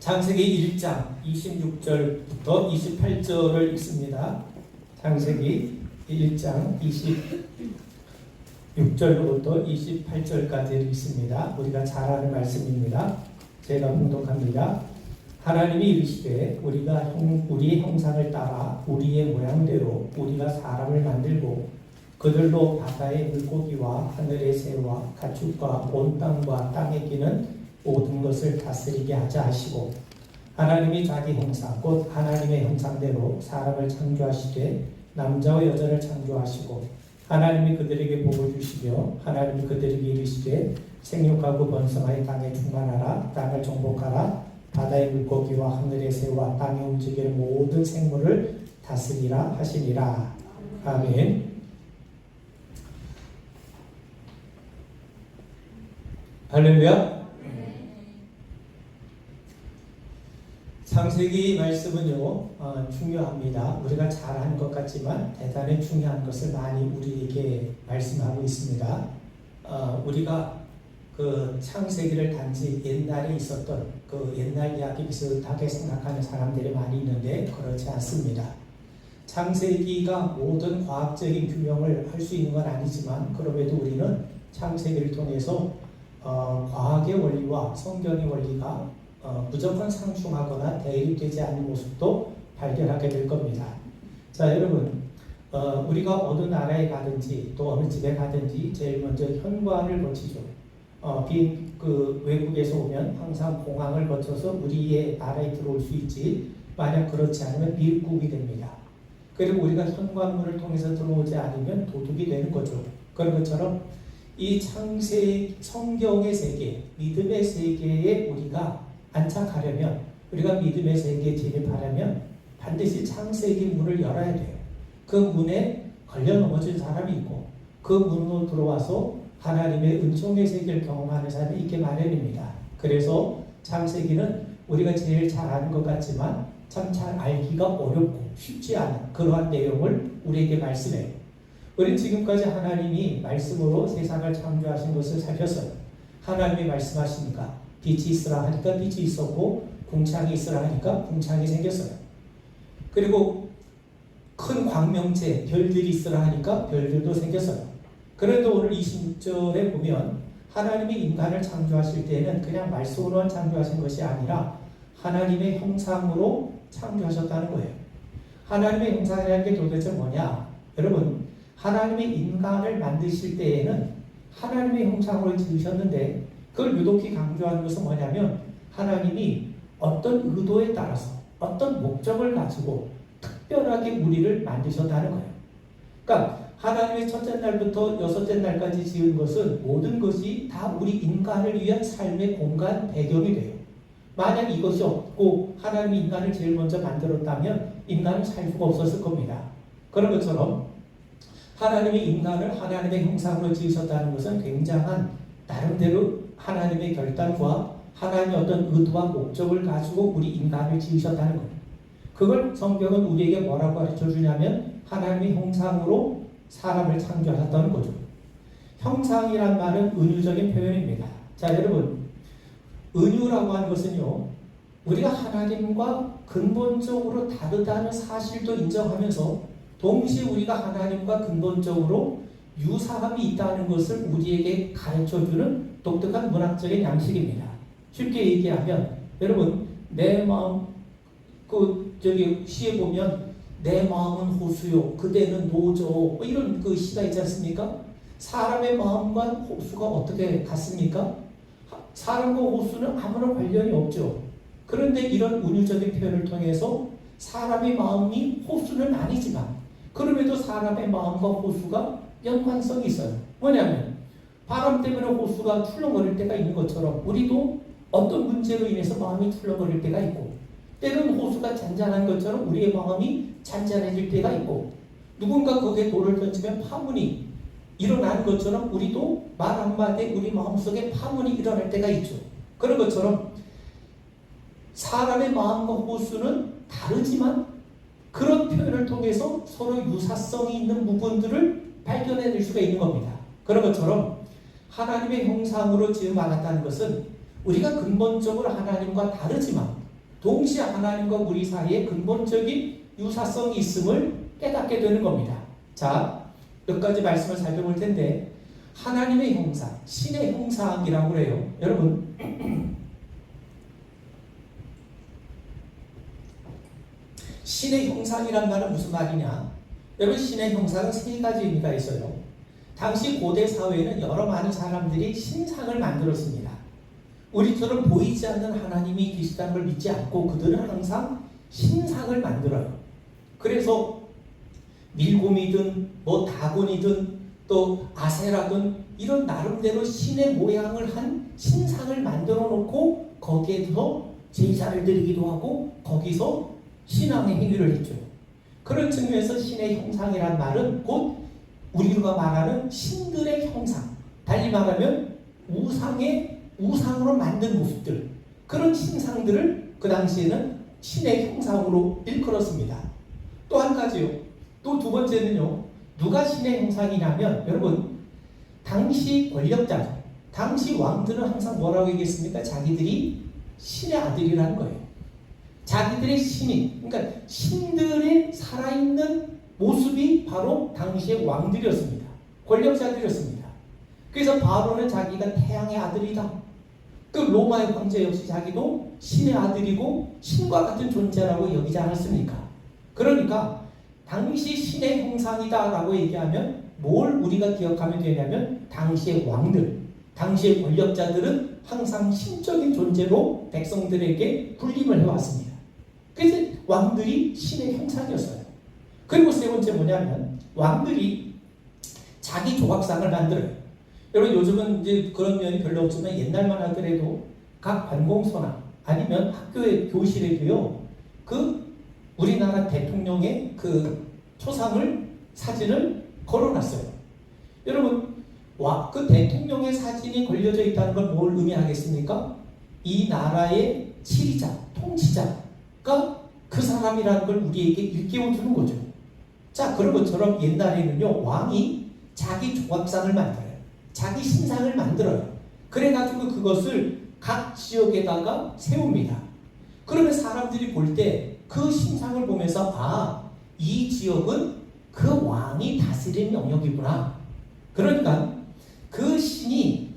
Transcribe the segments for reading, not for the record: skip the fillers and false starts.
창세기 1장 26절부터 28절을 읽습니다. 창세기 1장 26절로부터 28절까지 읽습니다. 우리가 잘 아는 말씀입니다. 제가 봉독합니다. 하나님이 이르시되 우리가 우리의 형상을 따라 우리의 모양대로 우리가 사람을 만들고 그들로 바다의 물고기와 하늘의 새와 가축과 온 땅과 땅에 기는 모든 것을 다스리게 하자 하시고, 하나님이 자기 형상 곧 하나님의 형상대로 사람을 창조하시되 남자와 여자를 창조하시고, 하나님이 그들에게 복을 주시며 하나님이 그들에게 이르시되 생육하고 번성하여 땅에 충만하라. 땅을 정복하라. 바다의 물고기와 하늘의 새와 땅에 움직이는 모든 생물을 다스리라 하시니라. 아멘. 할렐루야. 창세기 말씀은요, 중요합니다. 우리가 잘 아는 것 같지만 대단히 중요한 것을 많이 우리에게 말씀하고 있습니다. 우리가 그 창세기를 단지 옛날에 있었던 그 옛날 이야기 비슷하게 생각하는 사람들이 많이 있는데 그렇지 않습니다. 창세기가 모든 과학적인 규명을 할 수 있는 건 아니지만 그럼에도 우리는 창세기를 통해서 과학의 원리와 성경의 원리가 무조건 상충하거나 대립되지 않는 모습도 발견하게 될 겁니다. 자, 여러분, 우리가 어느 나라에 가든지 또 어느 집에 가든지 제일 먼저 현관을 거치죠. 외국에서 오면 항상 공항을 거쳐서 우리의 나라에 들어올 수 있지, 만약 그렇지 않으면 밀국이 됩니다. 그리고 우리가 현관문을 통해서 들어오지 않으면 도둑이 되는 거죠. 그런 것처럼 이 성경의 세계, 믿음의 세계에 우리가 안착하려면, 우리가 믿음의 세계에 진입하려면 반드시 창세기 문을 열어야 돼요. 그 문에 걸려 넘어진 사람이 있고 그 문으로 들어와서 하나님의 은총의 세계를 경험하는 사람이 있게 마련입니다. 그래서 창세기는 우리가 제일 잘 아는 것 같지만 참 잘 알기가 어렵고 쉽지 않은 그러한 내용을 우리에게 말씀해요. 우리는 지금까지 하나님이 말씀으로 세상을 창조하신 것을 살폈어요. 하나님이 말씀하시니까 빛이 있으라 하니까 빛이 있었고, 궁창이 있으라 하니까 궁창이 생겼어요. 그리고 큰 광명체, 별들이 있으라 하니까 별들도 생겼어요. 그런데 오늘 26절에 보면 하나님이 인간을 창조하실 때에는 그냥 말씀으로만 창조하신 것이 아니라 하나님의 형상으로 창조하셨다는 거예요. 하나님의 형상이라는 게 도대체 뭐냐? 여러분, 하나님의 인간을 만드실 때에는 하나님의 형상으로 지으셨는데, 그걸 유독히 강조하는 것은 뭐냐면 하나님이 어떤 의도에 따라서 어떤 목적을 가지고 특별하게 우리를 만드셨다는 거예요. 그러니까 하나님의 첫째 날부터 여섯째 날까지 지은 것은 모든 것이 다 우리 인간을 위한 삶의 공간 배경이 돼요. 만약 이것이 없고 하나님이 인간을 제일 먼저 만들었다면 인간은 살 수가 없었을 겁니다. 그런 것처럼 하나님이 인간을 하나님의 형상으로 지으셨다는 것은 굉장한 나름대로 하나님의 결단과 하나님의 어떤 의도와 목적을 가지고 우리 인간을 지으셨다는 거예요. 그걸 성경은 우리에게 뭐라고 가르쳐 주냐면 하나님의 형상으로 사람을 창조하셨다는 거죠. 형상이란 말은 은유적인 표현입니다. 자, 여러분, 은유라고 하는 것은요, 우리가 하나님과 근본적으로 다르다는 사실도 인정하면서 동시에 우리가 하나님과 근본적으로 유사함이 있다는 것을 우리에게 가르쳐주는 독특한 문학적인 양식입니다. 쉽게 얘기하면, 여러분, 내 마음, 시에 보면, 내 마음은 호수요, 그대는 노죠, 이런 그 시가 있지 않습니까? 사람의 마음과 호수가 어떻게 같습니까? 사람과 호수는 아무런 관련이 없죠. 그런데 이런 은유적인 표현을 통해서 사람의 마음이 호수는 아니지만, 그럼에도 사람의 마음과 호수가 연관성이 있어요. 뭐냐면 바람 때문에 호수가 출렁거릴 때가 있는 것처럼 우리도 어떤 문제로 인해서 마음이 출렁거릴 때가 있고, 때로는 호수가 잔잔한 것처럼 우리의 마음이 잔잔해질 때가 있고, 누군가 거기에 돌을 던지면 파문이 일어나는 것처럼 우리도 말 한마디에 우리 마음속에 파문이 일어날 때가 있죠. 그런 것처럼 사람의 마음과 호수는 다르지만 그런 표현을 통해서 서로 유사성이 있는 부분들을 발견해낼 수가 있는 겁니다. 그런 것처럼 하나님의 형상으로 지음받았다는 것은 우리가 근본적으로 하나님과 다르지만 동시에 하나님과 우리 사이에 근본적인 유사성이 있음을 깨닫게 되는 겁니다. 자, 몇 가지 말씀을 살펴볼 텐데, 하나님의 형상, 신의 형상이라고 그래요. 여러분, 신의 형상이란 말은 무슨 말이냐? 여러분, 신의 형상은 세 가지 의미가 있어요. 당시 고대 사회에는 여러 많은 사람들이 신상을 만들었습니다. 우리처럼 보이지 않는 하나님이 계시다는 걸 믿지 않고 그들은 항상 신상을 만들어요. 그래서 밀곰이든 뭐 다곤이든 또 아세라든 이런 나름대로 신의 모양을 한 신상을 만들어 놓고 거기에서 제사를 드리기도 하고 거기서 신앙의 행위를 했죠. 그런 측면에서 신의 형상이란 말은 곧 우리가 말하는 신들의 형상, 달리 말하면 우상으로 만든 모습들, 그런 신상들을 그 당시에는 신의 형상으로 일컬었습니다. 또 한 가지요. 또 두 번째는요. 누가 신의 형상이냐면 여러분, 당시 권력자들, 당시 왕들은 항상 뭐라고 얘기했습니까? 자기들이 신의 아들이라는 거예요. 자기들의 신이, 그러니까 신들의 살아있는 모습이 바로 당시의 왕들이었습니다. 권력자들이었습니다. 그래서 바로는 자기가 태양의 아들이다. 그 로마의 황제 역시 자기도 신의 아들이고 신과 같은 존재라고 여기지 않았습니까? 그러니까 당시 신의 형상이다라고 얘기하면 뭘 우리가 기억하면 되냐면 당시의 왕들, 당시의 권력자들은 항상 신적인 존재로 백성들에게 군림을 해왔습니다. 그래서 왕들이 신의 형상이었어요. 그리고 세 번째 뭐냐면 왕들이 자기 조각상을 만들어요. 여러분, 요즘은 이제 그런 면이 별로 없지만 옛날만 하더라도 각 관공서나 아니면 학교의 교실에도요, 그 우리나라 대통령의 그 초상을 사진을 걸어놨어요. 여러분, 그 대통령의 사진이 걸려져 있다는 건 뭘 의미하겠습니까? 이 나라의 지리자, 통치자가 그 사람이라는 걸 우리에게 일깨워주는 거죠. 자, 그런 것처럼 옛날에는요, 왕이 자기 조각상을 만들어요. 자기 신상을 만들어요. 그래가지고 그것을 각 지역에다가 세웁니다. 그러면 사람들이 볼 때 그 신상을 보면서 이 지역은 그 왕이 다스리는 영역이구나. 그러니까 그 신이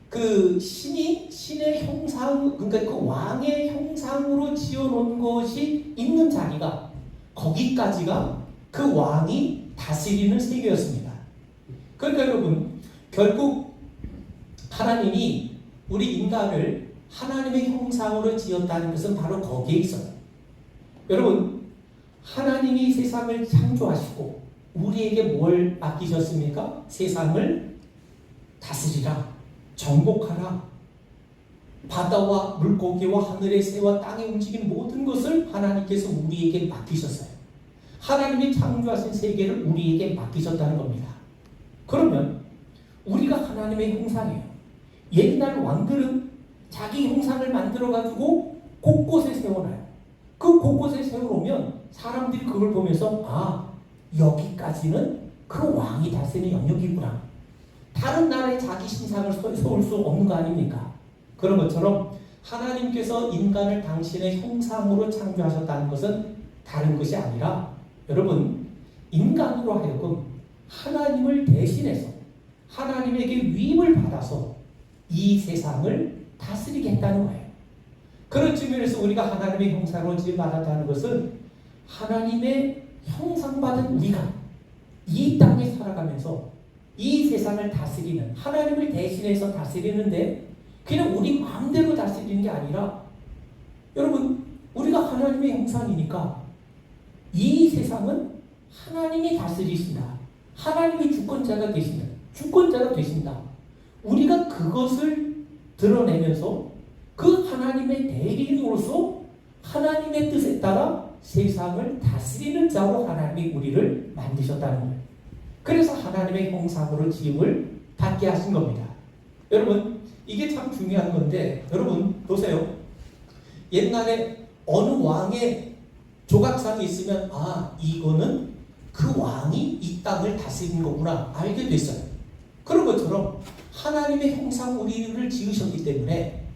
신의 형상, 그러니까 그 왕의 형상으로 지어놓은 것이 있는 자리가 거기까지가 그 왕이 다스리는 세계였습니다. 그러니까 여러분, 결국 하나님이 우리 인간을 하나님의 형상으로 지었다는 것은 바로 거기에 있어요. 여러분, 하나님이 세상을 창조하시고 우리에게 뭘 맡기셨습니까? 세상을 다스리라, 정복하라, 바다와 물고기와 하늘의 새와 땅에 움직이는 모든 것을 하나님께서 우리에게 맡기셨어요. 하나님이 창조하신 세계를 우리에게 맡기셨다는 겁니다. 그러면 우리가 하나님의 형상이에요. 옛날 왕들은 자기 형상을 만들어가지고 곳곳에 세워놔요. 그 곳곳에 세워놓으면 사람들이 그걸 보면서 여기까지는 그 왕이 다스리는 영역이구나. 다른 나라에 자기 신상을 세울 수 없는 거 아닙니까? 그런 것처럼 하나님께서 인간을 당신의 형상으로 창조하셨다는 것은 다른 것이 아니라 여러분, 인간으로 하여금 하나님을 대신해서 하나님에게 위임을 받아서 이 세상을 다스리게 했다는 거예요. 그런 측면에서 우리가 하나님의 형상으로 지음받았다는 것은 하나님의 형상받은 우리가 이 땅에 살아가면서 이 세상을 다스리는, 하나님을 대신해서 다스리는데 그냥 우리 마음대로 다스리는 게 아니라 여러분, 우리가 하나님의 형상이니까 이 세상은 하나님이 다스리신다. 하나님이 주권자가 되신다. 우리가 그것을 드러내면서 그 하나님의 대리인으로서 하나님의 뜻에 따라 세상을 다스리는 자로 하나님이 우리를 만드셨다는 거예요. 그래서 하나님의 형상으로 지음을 받게 하신 겁니다. 여러분, 이게 참 중요한 건데 여러분 보세요. 옛날에 어느 왕의 조각상이 있으면 이거는 그 왕이 이 땅을 다스리는 거구나 알게 됐어요. 그런 것처럼 하나님의 형상 우리를 지으셨기 때문에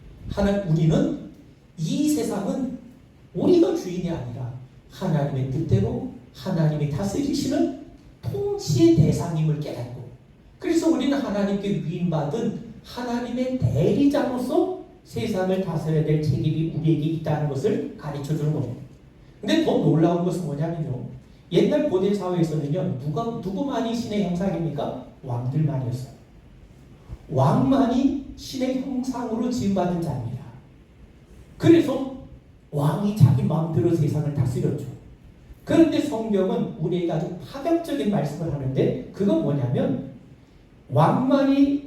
우리는 이 세상은 우리가 주인이 아니라 하나님의 뜻대로 하나님이 다스리시는 통치의 대상임을 깨닫고, 그래서 우리는 하나님께 위임받은 하나님의 대리자로서 세상을 다스려야 될 책임이 우리에게 있다는 것을 가르쳐주는 겁니다. 근데 더 놀라운 것은 뭐냐면요, 옛날 고대 사회에서는요, 누구만이 신의 형상입니까? 왕들만이었어요. 왕만이 신의 형상으로 지음받은 자입니다. 그래서 왕이 자기 마음대로 세상을 다스렸죠. 그런데 성경은 우리에게 아주 파격적인 말씀을 하는데, 그건 뭐냐면 왕만이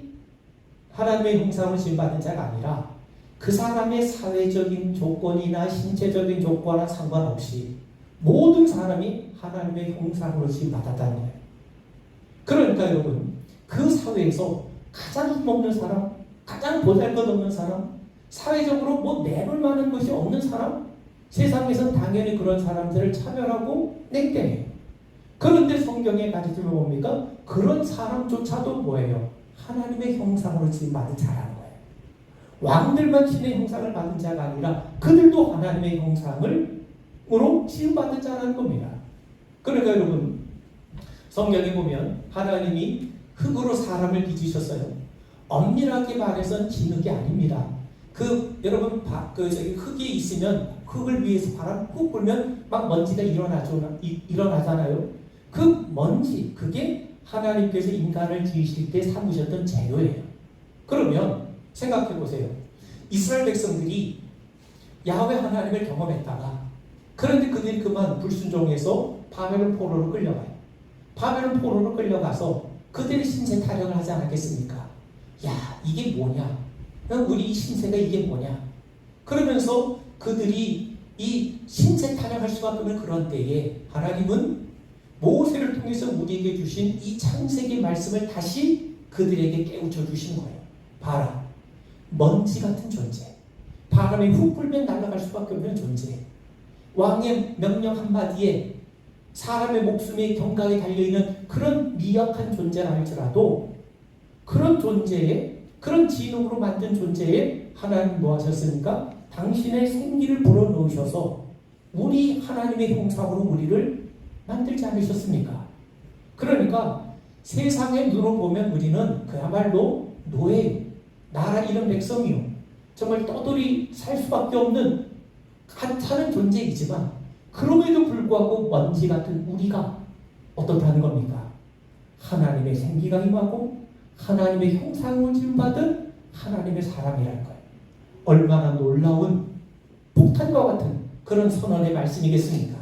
하나님의 형상으로 지음받은 자가 아니라 그 사람의 사회적인 조건이나 신체적인 조건과 상관없이 모든 사람이 하나님의 형상으로 지음받았다는 거예요. 그러니까 여러분, 그 사회에서 가장 힘없는 사람, 가장 보잘것없는 사람, 사회적으로 뭐 내놓을 만한 것이 없는 사람, 세상에서는 당연히 그런 사람들을 차별하고 냉대해요. 그런데 성경의 가르침은 뭡니까? 그런 사람조차도 뭐예요? 하나님의 형상으로 지음받은 자라는 거예요. 왕들만 신의 형상을 받은 자가 아니라 그들도 하나님의 형상으로 지음받은 자라는 겁니다. 그러니까 여러분, 성경에 보면 하나님이 흙으로 사람을 빚으셨어요. 엄밀하게 말해서는 진흙이 아닙니다. 여러분, 흙이 있으면 흙을 위해서 바람 훅 불면 막 먼지가 일어나잖아요. 그 먼지, 그게 하나님께서 인간을 지으실 때 삼으셨던 재료예요. 그러면 생각해 보세요. 이스라엘 백성들이 야훼 하나님을 경험했다가, 그런데 그들이 그만 불순종해서 바벨론 포로로 끌려가요. 바벨론 포로로 끌려가서 그들의 신세 타령을 하지 않았겠습니까? 야, 이게 뭐냐? 우리 신세가 이게 뭐냐? 그러면서 그들이 이 신세 타령할 수밖에 없는 그런 때에 하나님은 모세를 통해서 우리에게 주신 이 창세기 말씀을 다시 그들에게 깨우쳐 주신 거예요. 봐라, 먼지 같은 존재, 바람이 훅 불면 날아갈 수밖에 없는 존재, 왕의 명령 한마디에 사람의 목숨이 경각에 달려있는 그런 미약한 존재라 할지라도, 그런 존재에, 그런 진흙으로 만든 존재에 하나님 뭐 하셨습니까? 당신의 생기를 불어넣으셔서 우리 하나님의 형상으로 우리를 만들지 않으셨습니까? 그러니까 세상의 눈으로 보면 우리는 그야말로 노예, 나라 잃은 백성이요, 정말 떠돌이 살 수밖에 없는 하찮은 존재이지만, 그럼에도 불구하고 먼지 같은 우리가 어떻다는 겁니까? 하나님의 생기가 임하고 하나님의 형상을 지음받은 하나님의 사람이라는 거예요. 얼마나 놀라운 폭탄과 같은 그런 선언의 말씀이겠습니까?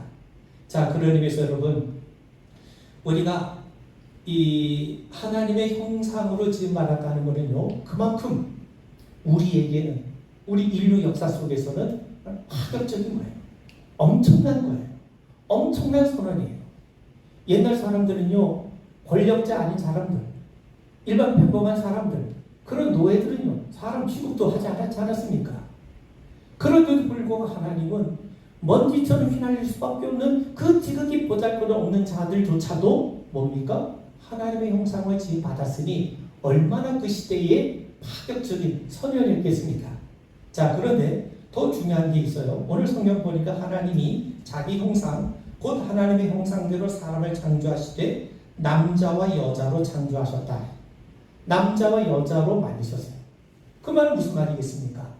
자, 그런 의미에서 여러분, 우리가 이 하나님의 형상으로 지음받았다는 것은요, 그만큼 우리에게는, 우리 인류 역사 속에서는 파격적인 거예요. 엄청난 거예요. 엄청난 선언이에요. 옛날 사람들은요, 권력자 아닌 사람들, 일반 평범한 사람들, 그런 노예들은요, 사람 취급도 하지 않았습니까? 그런데도 불구하고 하나님은 먼지처럼 휘날릴 수밖에 없는 그 지극히 보잘것없는 자들조차도 뭡니까? 하나님의 형상을 지음받았으니 얼마나 그 시대에 파격적인 선언이었겠습니까? 자, 그런데 더 중요한 게 있어요. 오늘 성경 보니까 하나님이 자기 형상, 곧 하나님의 형상대로 사람을 창조하시되 남자와 여자로 창조하셨다. 남자와 여자로 만드셨어요. 그 말은 무슨 말이겠습니까?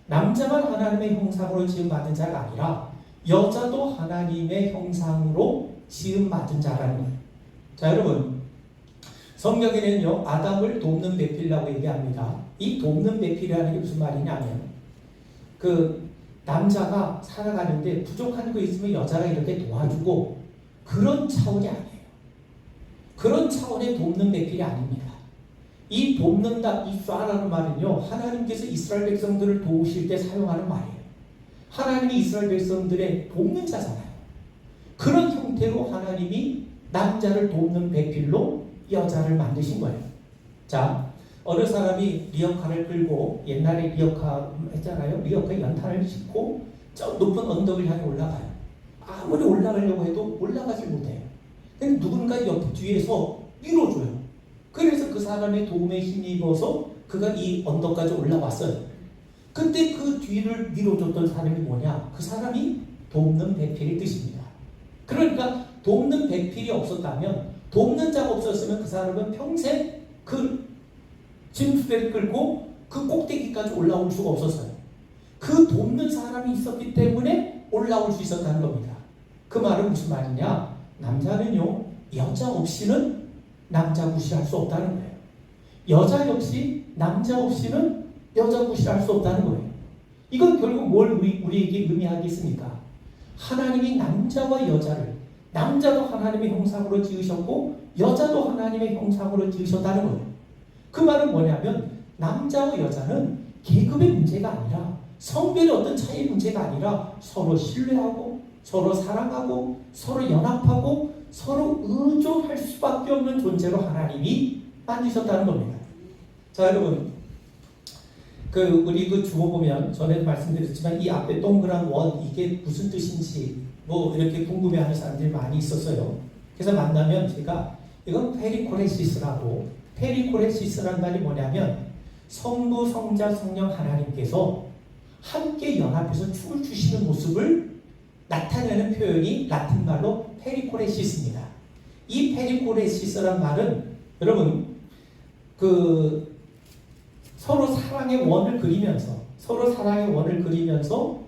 남자만 하나님의 형상으로 지음받은 자가 아니라 여자도 하나님의 형상으로 지음받은 자라는 거예요. 자, 여러분, 성경에는요, 아담을 돕는 배필이라고 얘기합니다. 이 돕는 배필이라는 게 무슨 말이냐면, 그 남자가 살아가는데 부족한 거 있으면 여자가 이렇게 도와주고, 그런 차원이 아니에요. 그런 차원의 돕는 배필이 아닙니다. 이 돕는다, 이 쏴라는 말은요, 하나님께서 이스라엘 백성들을 도우실 때 사용하는 말이에요. 하나님이 이스라엘 백성들의 돕는 자잖아요. 그런 형태로 하나님이 남자를 돕는 배필로 여자를 만드신 거예요. 자, 어느 사람이 리어카를 끌고, 옛날에 리어카 했잖아요. 리어카 연탄을 싣고 저 높은 언덕을 향해 올라가요. 아무리 올라가려고 해도 올라가지 못해요. 근데 누군가 옆 뒤에서 밀어줘요. 그래서 그 사람의 도움에 힘입어서 그가 이 언덕까지 올라왔어요. 그때 그 뒤를 밀어줬던 사람이 뭐냐? 그 사람이 돕는 배필의 뜻입니다. 그러니까 돕는 배필이 없었다면, 돕는 자가 없었으면 그 사람은 평생 그 짐수레를 끌고 그 꼭대기까지 올라올 수가 없었어요. 그 돕는 사람이 있었기 때문에 올라올 수 있었다는 겁니다. 그 말은 무슨 말이냐? 남자는요, 여자 없이는 남자 구실할 수 없다는 거예요. 여자 역시 남자 없이는 여자 구실할 수 없다는 거예요. 이건 결국 뭘 우리에게 의미하겠습니까? 하나님이 남자와 여자를, 남자도 하나님의 형상으로 지으셨고 여자도 하나님의 형상으로 지으셨다는 거예요. 그 말은 뭐냐면 남자와 여자는 계급의 문제가 아니라, 성별의 어떤 차이의 문제가 아니라 서로 신뢰하고 서로 사랑하고 서로 연합하고 서로 의존할 수밖에 없는 존재로 하나님이 만드셨다는 겁니다. 자, 여러분, 우리 주어 보면 전에도 말씀드렸지만 이 앞에 동그란 원, 이게 무슨 뜻인지 이렇게 궁금해하는 사람들이 많이 있었어요. 그래서 만나면 제가 이건 페리코레시스라고, 페리코레시스라는 말이 뭐냐면 성부, 성자, 성령 하나님께서 함께 연합해서 춤을 추시는 모습을 나타내는 표현이 라틴 말로 페리코레시스입니다. 이 페리코레시스란 말은 여러분 서로 사랑의 원을 그리면서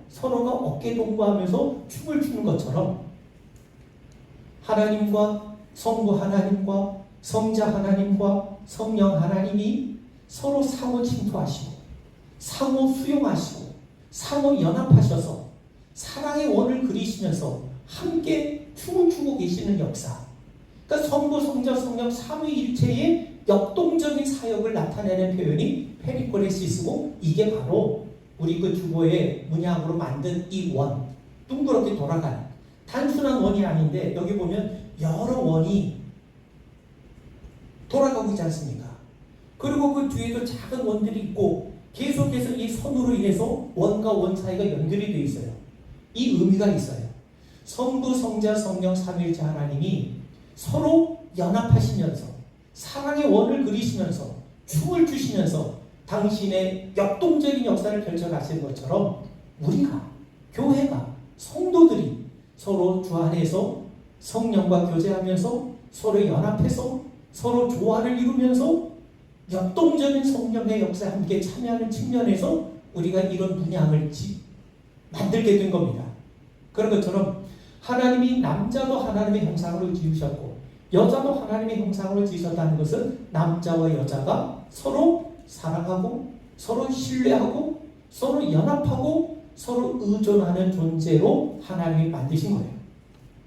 서로가 어깨 동무하면서 춤을 추는 것처럼 하나님과 성부 하나님과 성자 하나님과 성령 하나님이 서로 상호 침투하시고 상호 수용하시고 상호 연합하셔서 사랑의 원을 그리시면서 함께 춤을 추고 계시는 역사. 그러니까 성부, 성자, 성령 삼위일체의 역동적인 사역을 나타내는 표현이 페리코레시스고, 이게 바로 우리 주보의 문양으로 만든 이 원, 둥그렇게 돌아가는 단순한 원이 아닌데 여기 보면 여러 원이 돌아가고 있지 않습니까? 그리고 그 뒤에도 작은 원들이 있고 계속해서 이 선으로 인해서 원과 원 사이가 연결이 되어 있어요. 이 의미가 있어요. 성부, 성자, 성령 삼위일체 하나님이 서로 연합하시면서 사랑의 원을 그리시면서 춤을 추시면서 당신의 역동적인 역사를 펼쳐가시는 것처럼 우리가, 교회가, 성도들이 서로 주 안에서 성령과 교제하면서 서로 연합해서 서로 조화를 이루면서 역동적인 성령의 역사에 함께 참여하는 측면에서 우리가 이런 문양을 만들게 된 겁니다. 그런 것처럼 하나님이 남자도 하나님의 형상으로 지으셨고 여자도 하나님의 형상으로 지으셨다는 것은 남자와 여자가 서로 사랑하고 서로 신뢰하고 서로 연합하고 서로 의존하는 존재로 하나님이 만드신 거예요.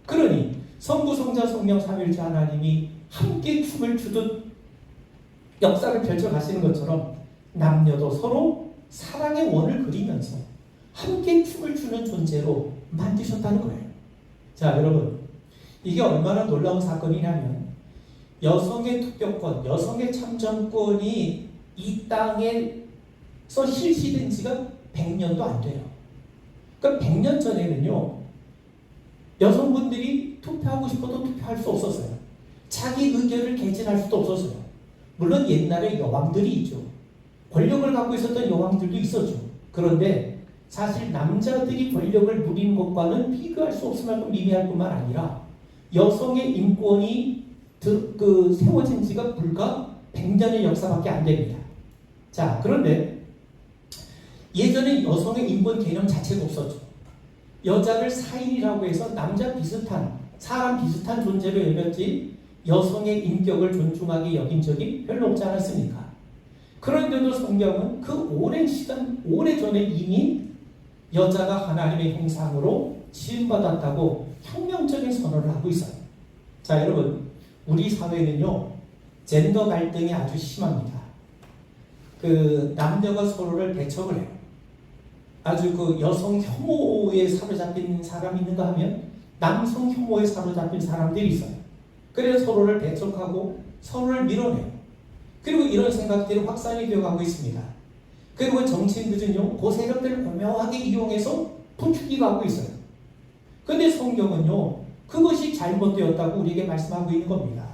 그러니 성부, 성자, 성령 삼위일체 하나님이 함께 춤을 추듯 역사를 펼쳐가시는 것처럼 남녀도 서로 사랑의 원을 그리면서 함께 춤을 추는 존재로 만드셨다는 거예요. 자, 여러분, 이게 얼마나 놀라운 사건이냐면 여성의 투표권, 여성의 참정권이 이 땅에서 실시된 지가 100년도 안 돼요. 그러니까 100년 전에는요, 여성분들이 투표하고 싶어도 투표할 수 없었어요. 자기 의견을 개진할 수도 없었어요. 물론 옛날에 여왕들이 있죠. 권력을 갖고 있었던 여왕들도 있었죠. 그런데 사실 남자들이 권력을 누리는 것과는 비교할 수 없을 만큼 미미할 뿐만 아니라 여성의 인권이 세워진 지가 불과 100년의 역사밖에 안 됩니다. 자, 그런데 예전에 여성의 인권 개념 자체가 없었죠. 여자를 사인이라고 해서 남자 비슷한, 사람 비슷한 존재로 여겼지 여성의 인격을 존중하게 여긴 적이 별로 없지 않았습니까? 그런데도 성경은 그 오랜 시간, 오래전에 이미 여자가 하나님의 형상으로 지음받았다고 혁명적인 선언을 하고 있어요. 자, 여러분, 우리 사회는요, 젠더 갈등이 아주 심합니다. 남녀가 서로를 배척을 해요. 아주 여성 혐오에 사로잡힌 사람이 있는가 하면 남성 혐오에 사로잡힌 사람들이 있어요. 그래서 서로를 배척하고 서로를 밀어내요. 그리고 이런 생각들이 확산이 되어가고 있습니다. 그리고 정치인들은요, 그 세력들을 고명하게 이용해서 부추기고 하고 있어요. 그런데 성경은요, 그것이 잘못되었다고 우리에게 말씀하고 있는 겁니다.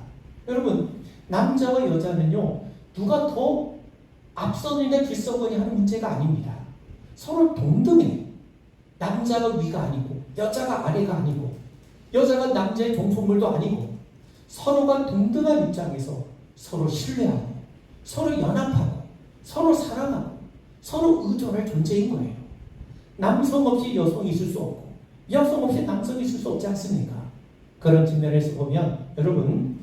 여러분, 남자와 여자는요, 누가 더 앞서느냐 뒤서느냐 하는 문제가 아닙니다. 서로 동등해. 남자가 위가 아니고 여자가 아래가 아니고 여자가 남자의 종속물도 아니고 서로가 동등한 입장에서 서로 신뢰하고 서로 연합하고 서로 사랑하고 서로 의존할 존재인 거예요. 남성 없이 여성이 있을 수 없고 여성 없이 남성이 있을 수 없지 않습니까? 그런 측면에서 보면 여러분,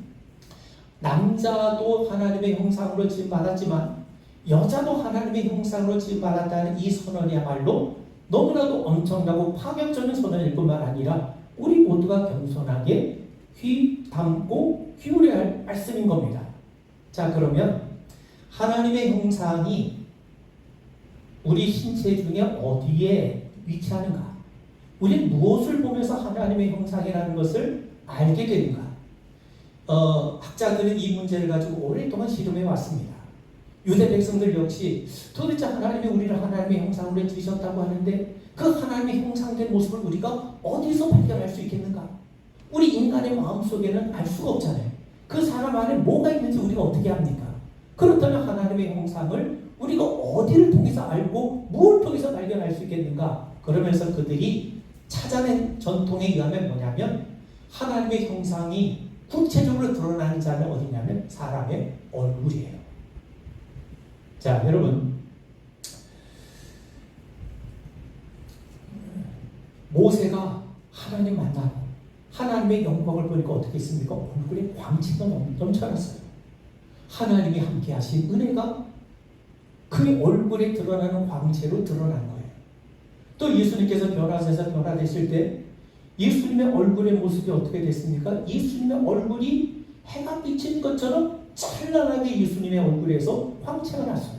남자도 하나님의 형상으로 지음받았지만 여자도 하나님의 형상으로 지음받았다는 이 선언이야말로 너무나도 엄청나고 파격적인 선언일 뿐만 아니라 우리 모두가 겸손하게 귀 담고 기울여야 할 말씀인 겁니다. 자, 그러면 하나님의 형상이 우리 신체 중에 어디에 위치하는가? 우리 무엇을 보면서 하나님의 형상이라는 것을 알게 되는가? 학자들은 이 문제를 가지고 오랫동안 실험해 왔습니다. 유대 백성들 역시 도대체 하나님이 우리를 하나님의 형상으로 지으셨다고 하는데 그 하나님의 형상된 모습을 우리가 어디서 발견할 수 있겠는가? 우리 인간의 마음속에는 알 수가 없잖아요. 그 사람 안에 뭐가 있는지 우리가 어떻게 합니까? 그렇다면 하나님의 형상을 우리가 어디를 통해서 알고 무엇을 통해서 발견할 수 있겠는가? 그러면서 그들이 찾아낸 전통에 의하면 뭐냐면 하나님의 형상이 구체적으로 드러나는 자는 어디냐면 사람의 얼굴이에요. 자, 여러분, 모세가 하나님 만나고 하나님의 영광을 보니까 어떻게 했습니까? 얼굴에 광채가 넘쳐났어요. 하나님이 함께 하신 은혜가 그의 얼굴에 드러나는 광채로 드러난 거예요. 또 예수님께서 변화돼서 변화되실 때 예수님의 얼굴의 모습이 어떻게 됐습니까? 예수님의 얼굴이 해가 비친 것처럼 찬란하게 예수님의 얼굴에서 광채가 났어요.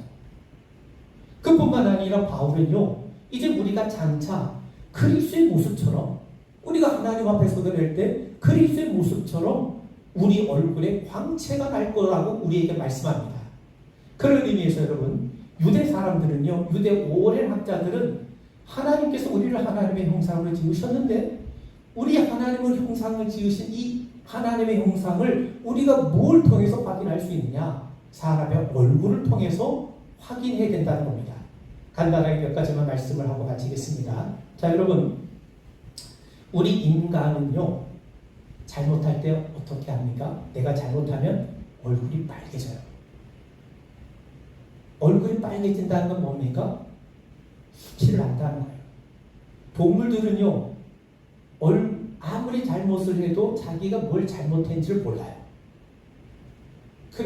그뿐만 아니라 바울은요, 이제 우리가 장차 그리스도의 모습처럼 우리가 하나님 앞에 서게 때 그리스도의 모습처럼 우리 얼굴에 광채가 날 거라고 우리에게 말씀합니다. 그런 의미에서 여러분, 유대 사람들은요, 유대 오랜 학자들은 하나님께서 우리를 하나님의 형상으로 지으셨는데 우리 하나님의 형상을 지으신 이 하나님의 형상을 우리가 뭘 통해서 확인할 수 있느냐? 사람의 얼굴을 통해서 확인해야 된다는 겁니다. 간단하게 몇 가지만 말씀을 하고 마치겠습니다. 자, 여러분, 우리 인간은요, 잘못할 때 어떻게 합니까? 내가 잘못하면 얼굴이 빨개져요. 얼굴이 빨개진다는 건 뭡니까? 수치를 안다는 거예요. 동물들은요, 아무리 잘못을 해도 자기가 뭘 잘못했는지를 몰라요.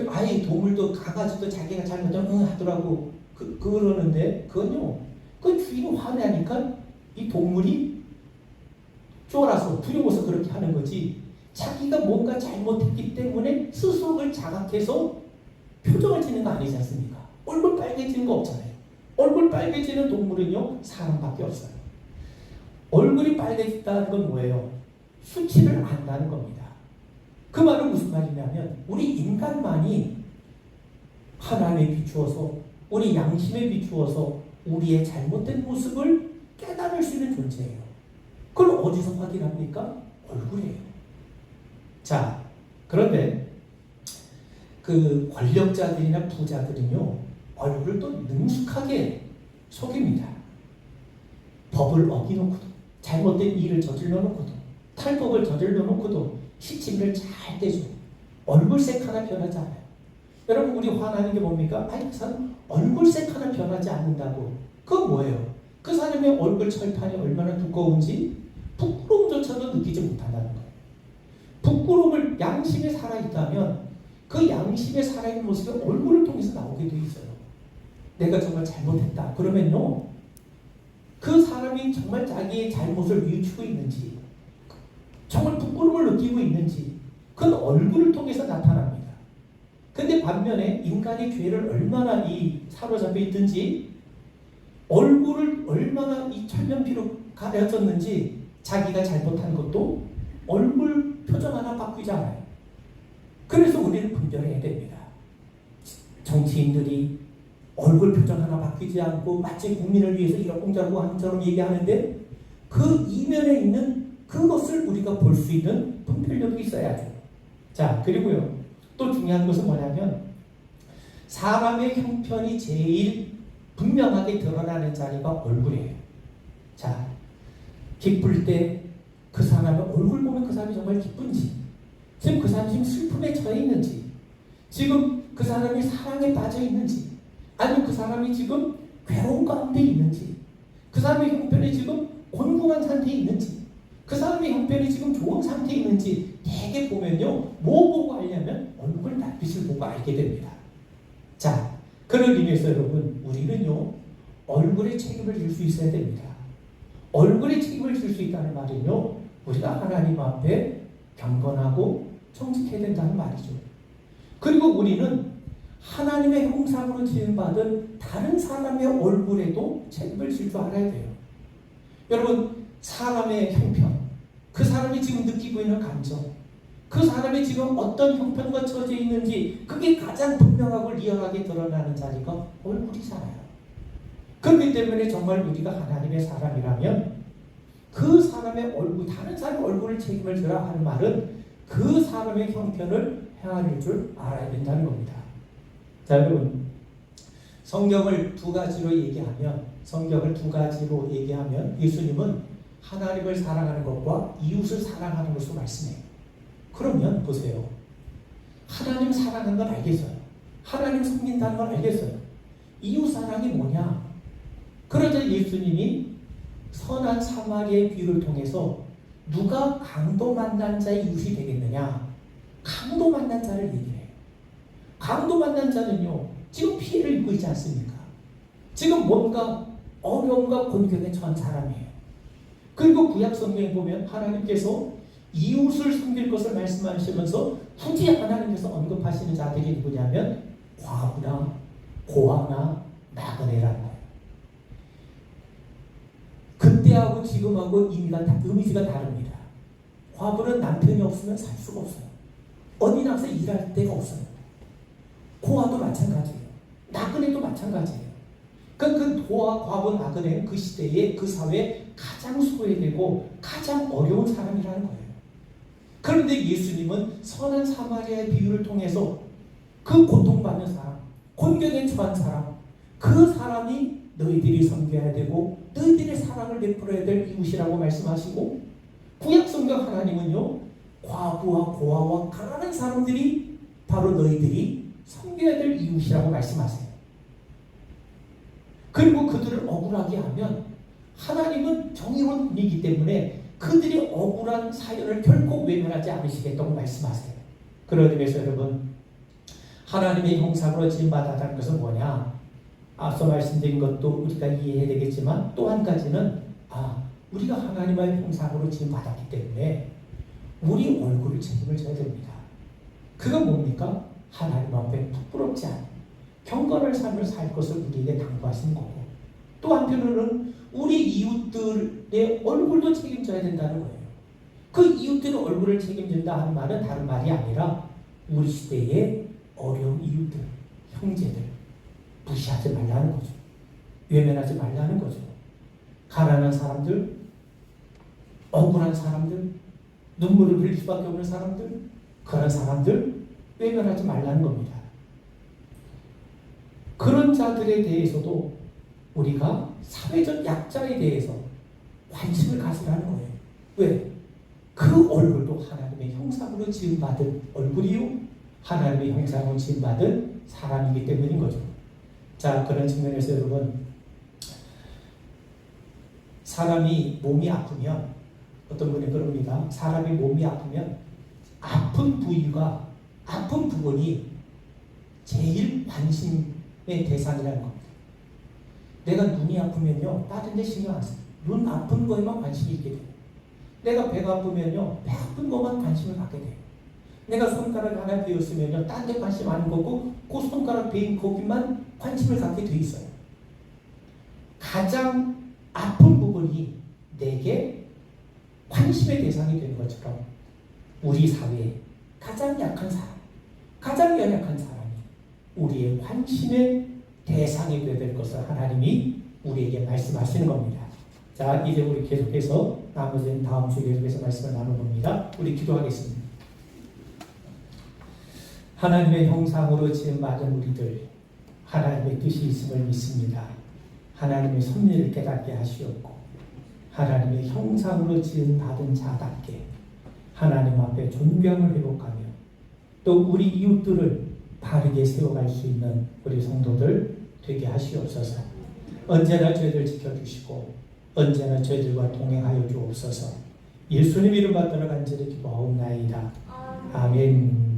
아예 동물도 강아지도 자기가 잘못하면 응 하더라고 그러는데 그건요, 그 주인이 화내니까 이 동물이 쫄아서 두려워서 그렇게 하는 거지 자기가 뭔가 잘못했기 때문에 스스로 그걸 자각해서 표정을 짓는 거 아니지 않습니까? 얼굴 빨개지는 거 없잖아요. 얼굴 빨개지는 동물은요, 사람밖에 없어요. 얼굴이 빨개진다는 건 뭐예요? 수치를 안다는 겁니다. 그 말은 무슨 말이냐면 우리 인간만이 하나님에 비추어서 우리 양심에 비추어서 우리의 잘못된 모습을 깨달을 수 있는 존재예요. 그걸 어디서 확인합니까? 얼굴이에요. 자, 그런데 그 권력자들이나 부자들은요, 얼굴을 또 능숙하게 속입니다. 법을 어기놓고도 잘못된 일을 저질러 놓고도 탈법을 저질러 놓고도 시침을 잘 떼죠. 얼굴색 하나 변하지 않아요. 여러분, 우리 화나는 게 뭡니까? 그 사람 얼굴색 하나 변하지 않는다고. 그건 뭐예요? 그 사람의 얼굴 철판이 얼마나 두꺼운지 부끄러움조차도 느끼지 못한다는 거예요. 부끄러움을, 양심에 살아있다면 그 양심에 살아있는 모습이 얼굴을 통해서 나오게 돼 있어요. 내가 정말 잘못했다. 그러면요, 그 사람이 정말 자기의 잘못을 뉘우치고 있는지, 정말 부끄러움을 느끼고 있는지, 그건 얼굴을 통해서 나타납니다. 근데 반면에 인간의 죄를 얼마나 사로잡혀 있든지, 얼굴을 얼마나 이 철면피로 가려졌는지, 자기가 잘못한 것도 얼굴 표정 하나 바뀌지 않아요. 그래서 우리는 분별해야 됩니다. 정치인들이 얼굴 표정 하나 바뀌지 않고 마치 국민을 위해서 이러쿵저러쿵 하는 처럼 얘기하는데 그 이면에 있는 그것을 우리가 볼 수 있는 분별력이 있어야죠. 자, 그리고요, 또 중요한 것은 뭐냐면 사람의 형편이 제일 분명하게 드러나는 자리가 얼굴이에요. 자, 기쁠 때 그 사람의 얼굴 보면 그 사람이 정말 기쁜지, 지금 그 사람이 지금 슬픔에 처해 있는지, 지금 그 사람이 사랑에 빠져 있는지, 아니면 그 사람이 지금 괴로운 가운데 있는지, 그 사람의 형편이 지금 곤궁한 상태에 있는지, 그 사람의 형편이 지금 좋은 상태에 있는지 되게 보면요, 뭐 보고 알려면 얼굴 낯빛을 보고 알게 됩니다. 자, 그런 의미에서 여러분, 우리는요 얼굴에 책임을 질 수 있어야 됩니다. 얼굴에 책임을 질 수 있다는 말은요, 우리가 하나님 앞에 경건하고 정직해야 된다는 말이죠. 그리고 우리는 하나님의 형상으로 지음받은 다른 사람의 얼굴에도 책임을 질 줄 알아야 돼요. 여러분, 사람의 형편, 그 사람이 지금 느끼고 있는 감정, 그 사람이 지금 어떤 형편과 처져 있는지 그게 가장 분명하고 리얼하게 드러나는 자리가 얼굴이잖아요. 그렇기 때문에 정말 우리가 하나님의 사람이라면 그 사람의 얼굴, 다른 사람의 얼굴을 책임을 져라 하는 말은 그 사람의 형편을 헤아릴 줄 알아야 된다는 겁니다. 자, 여러분, 성경을 두 가지로 얘기하면 예수님은 하나님을 사랑하는 것과 이웃을 사랑하는 것으로 말씀해요. 그러면 보세요. 하나님 사랑하는 건 알겠어요. 하나님 섬긴다는 건 알겠어요. 이웃 사랑이 뭐냐? 그러자 예수님이 선한 사마리아의 비유를 통해서 누가 강도 만난 자의 이웃이 되겠느냐? 강도 만난 자를 얘기해요. 강도 만난 자는요, 지금 피해를 입고 있지 않습니까? 지금 뭔가 어려움과 곤경에 처한 사람이에요. 그리고 구약 성경에 보면 하나님께서 이웃을 섬길 것을 말씀하시면서 굳이 하나님께서 언급하시는 자들이 누구냐면 과부나 고아나 나그네라는 거예요. 그때하고 지금하고 이미지가 다릅니다. 과부는 남편이 없으면 살 수가 없어요. 어디 나가서 일할 데가 없어요. 고아도 마찬가지예요. 나그네도 마찬가지예요. 그 고아, 과부, 나그네는 그 시대에 그 사회에 가장 소외되고 가장 어려운 사람이라는 거예요. 그런데 예수님은 선한 사마리아의 비유를 통해서 그 고통받는 사람, 곤경에 처한 사람, 그 사람이 너희들이 섬겨야 되고 너희들의 사랑을 베풀어야 될 이웃이라고 말씀하시고, 구약 성경 하나님은요, 과부와 고아와 가난한 사람들이 바로 너희들이 섬겨야 될 이웃이라고 말씀하세요. 그리고 그들을 억울하게 하면 하나님은 정의로운 분이기 때문에 그들이 억울한 사연을 결코 외면하지 않으시겠다고 말씀하세요. 그런 의미에서 여러분, 하나님의 형상으로 지음받았다는 것은 뭐냐? 앞서 말씀드린 것도 우리가 이해해야 되겠지만 또 한 가지는 우리가 하나님의 형상으로 지음받았기 때문에 우리 얼굴을 책임을 져야 됩니다. 그건 뭡니까? 하나님 앞에 부끄럽지 않은 경건한 삶을 살 것을 우리에게 당부하신 거고, 또 한편으로는 우리 이웃들의 얼굴도 책임져야 된다는 거예요. 그 이웃들의 얼굴을 책임진다 하는 말은 다른 말이 아니라 우리 시대의 어려운 이웃들, 형제들 무시하지 말라는 거죠. 외면하지 말라는 거죠. 가난한 사람들, 억울한 사람들, 눈물을 흘릴 수밖에 없는 사람들, 그런 사람들 외면하지 말라는 겁니다. 그런 자들에 대해서도 우리가 사회적 약자에 대해서 관심을 가지라는 거예요. 왜? 그 얼굴도 하나님의 형상으로 지음받은 얼굴이요, 하나님의 형상으로 지음받은 사람이기 때문인 거죠. 자, 그런 측면에서 여러분, 사람이 몸이 아프면, 어떤 분이 그럽니다. 사람이 몸이 아프면 아픈 부위가, 아픈 부분이 제일 관심의 대상이라는 겁니다. 내가 눈이 아프면요, 다른 데 신경 안 써요. 눈 아픈 거에만 관심이 있게 돼요. 내가 배가 아프면요, 배 아픈 것만 관심을 갖게 돼요. 내가 손가락 하나 베었으면요, 딴 데 관심 안 거고 그 손가락 베인 거기만 관심을 갖게 돼 있어요. 가장 아픈 부분이 내게 관심의 대상이 되는 것처럼 우리 사회에 가장 약한 사람, 가장 연약한 사람이 우리의 관심의 대상이 되어야 될 것을 하나님이 우리에게 말씀하시는 겁니다. 자, 이제 우리 계속해서 나머지는 다음 주에 계속해서 말씀을 나눠봅니다. 우리 기도하겠습니다. 하나님의 형상으로 지음받은 우리들, 하나님의 뜻이 있음을 믿습니다. 하나님의 섭리를 깨닫게 하시옵고 하나님의 형상으로 지은 받은 자답게 하나님 앞에 존경을 회복하며 또 우리 이웃들을 바르게 세워갈 수 있는 우리 성도들 되게 하시옵소서. 언제나 저희들 지켜주시고 언제나 저희들과 동행하여 주옵소서. 예수님 이름 받들어 간절히 기도하옵나이다. 아멘.